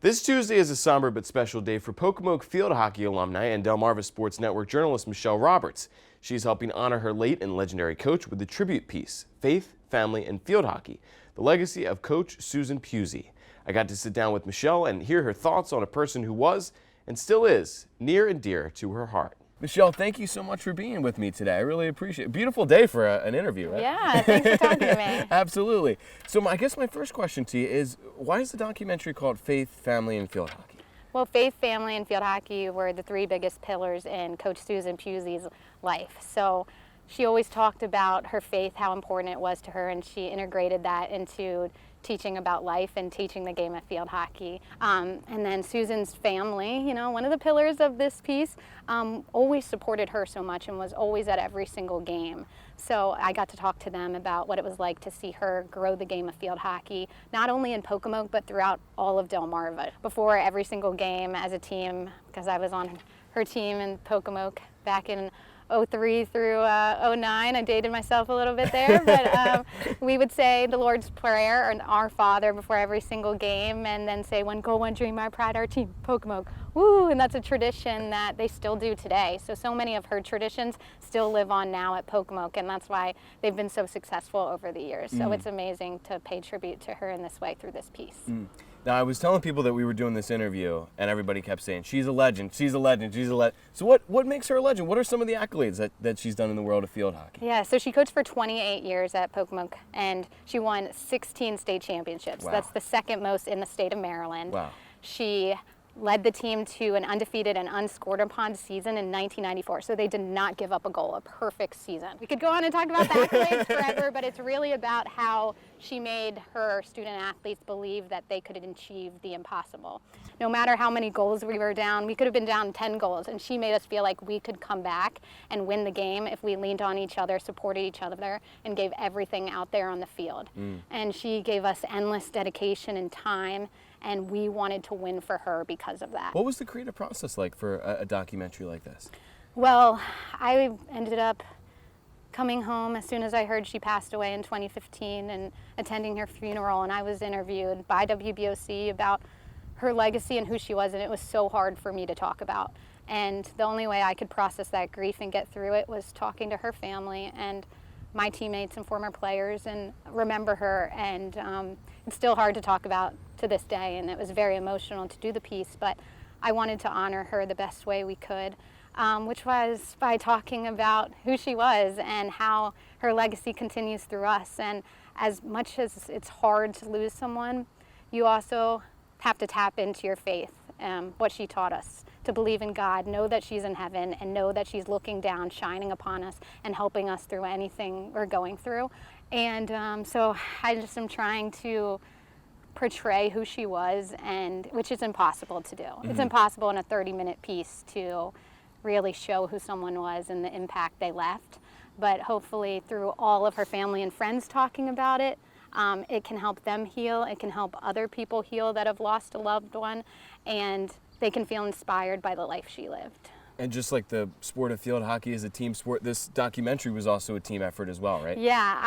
This Tuesday is a somber but special day for Pocomoke field hockey alumni and Delmarva Sports Network journalist Michelle Roberts. She's helping honor her late and legendary coach with the tribute piece, Faith, Family, and Field Hockey, the legacy of Coach Susan Pusey. I got to sit down with Michelle and hear her thoughts on a person who was, and still is, near and dear to her heart. Michelle, thank you so much for being with me today. I really appreciate it. Beautiful day for an interview, right? Yeah, thanks for talking to me. Absolutely. So I guess my first question to you is, why is the documentary called Faith, Family, and Field Hockey? Well, Faith, Family, and Field Hockey were the three biggest pillars in Coach Susan Pusey's life. So she always talked about her faith, how important it was to her, and she integrated that into teaching about life and teaching the game of field hockey. And then Susan's family, one of the pillars of this piece, always supported her so much and was always at every single game. So I got to talk to them about what it was like to see her grow the game of field hockey, not only in Pocomoke, but throughout all of Delmarva. Before every single game as a team, because I was on her team in Pocomoke back in 03 through 09. I dated myself a little bit there, but we would say the Lord's Prayer and Our Father before every single game, and then say, "One goal, one dream, our pride, our team, Pocomoke." Woo! And that's a tradition that they still do today. So many of her traditions still live on now at Pocomoke, and that's why they've been so successful over the years. So it's amazing to pay tribute to her in this way through this piece. Now, I was telling people that we were doing this interview, and everybody kept saying, she's a legend, she's a legend, she's a legend. So what makes her a legend? What are some of the accolades that she's done in the world of field hockey? Yeah, so she coached for 28 years at Pocomoke, and she won 16 state championships. Wow. That's the second most in the state of Maryland. Wow. She led the team to an undefeated and unscored upon season in 1994. So they did not give up a goal, a perfect season. We could go on and talk about the accolades forever, but it's really about how she made her student athletes believe that they could achieve the impossible. No matter how many goals we were down, we could have been down 10 goals, and she made us feel like we could come back and win the game if we leaned on each other, supported each other, and gave everything out there on the field. And she gave us endless dedication and time, and we wanted to win for her because of that. What was the creative process like for a documentary like this? Well, I ended up coming home as soon as I heard she passed away in 2015 and attending her funeral, and I was interviewed by WBOC about her legacy and who she was, and it was so hard for me to talk about. And the only way I could process that grief and get through it was talking to her family and my teammates and former players and remember her. And it's still hard to talk about to this day, and it was very emotional to do the piece, but I wanted to honor her the best way we could, which was by talking about who she was and how her legacy continues through us. And as much as it's hard to lose someone, you also have to tap into your faith, what she taught us, to believe in God, know that she's in heaven, and know that she's looking down, shining upon us, and helping us through anything we're going through. And so I just am trying to portray who she was, and which is impossible to do. It's impossible in a 30-minute piece to really show who someone was and the impact they left. But hopefully through all of her family and friends talking about it, it can help them heal, it can help other people heal that have lost a loved one, and they can feel inspired by the life she lived. And just like the sport of field hockey is a team sport, this documentary was also a team effort as well, right? Yeah,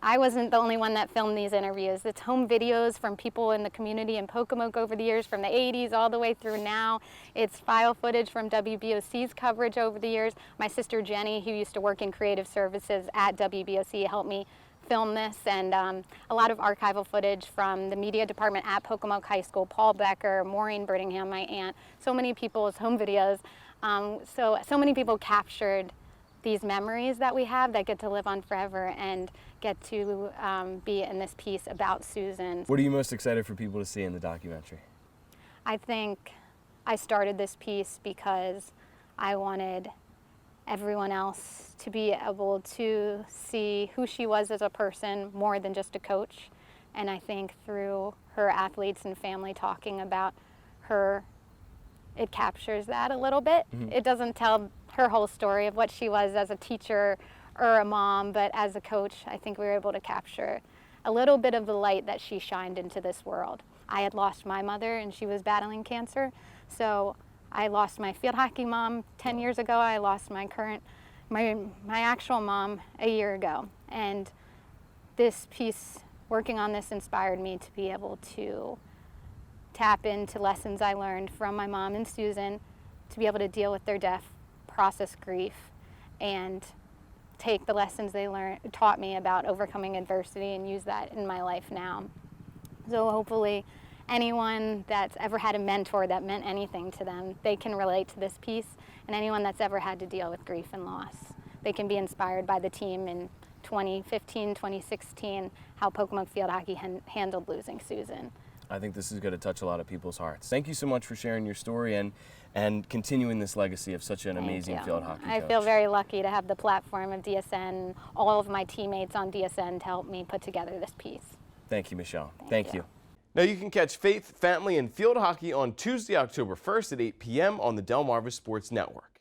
I wasn't the only one that filmed these interviews. It's home videos from people in the community in Pocomoke over the years, from the 80s all the way through now. It's file footage from WBOC's coverage over the years. My sister Jenny, who used to work in creative services at WBOC, helped me film this, and a lot of archival footage from the media department at Pocomoke High School, Paul Becker, Maureen Brittingham, my aunt, so many people's home videos. So many people captured these memories that we have that get to live on forever and get to be in this piece about Susan. What are you most excited for people to see in the documentary? I think I started this piece because I wanted everyone else to be able to see who she was as a person more than just a coach. And I think through her athletes and family talking about her, it captures that a little bit. It doesn't tell her whole story of what she was as a teacher or a mom, but as a coach, I think we were able to capture a little bit of the light that she shined into this world. I had lost my mother and she was battling cancer, so I lost my field hockey mom 10 years ago. I lost my actual mom a year ago. And this piece, working on this, inspired me to be able to tap into lessons I learned from my mom and Susan to be able to deal with their death, process grief, and take the lessons they taught me about overcoming adversity and use that in my life now. So hopefully anyone that's ever had a mentor that meant anything to them, they can relate to this piece, and anyone that's ever had to deal with grief and loss, they can be inspired by the team in 2015, 2016, how Pocomoke Field Hockey handled losing Susan. I think this is going to touch a lot of people's hearts. Thank you so much for sharing your story and continuing this legacy of such an amazing field hockey coach. I feel very lucky to have the platform of DSN, all of my teammates on DSN to help me put together this piece. Thank you, Michelle. Thank you. you. Now you can catch Faith, Family, and Field Hockey on Tuesday, October 1st at 8 p.m. on the Delmarva Sports Network.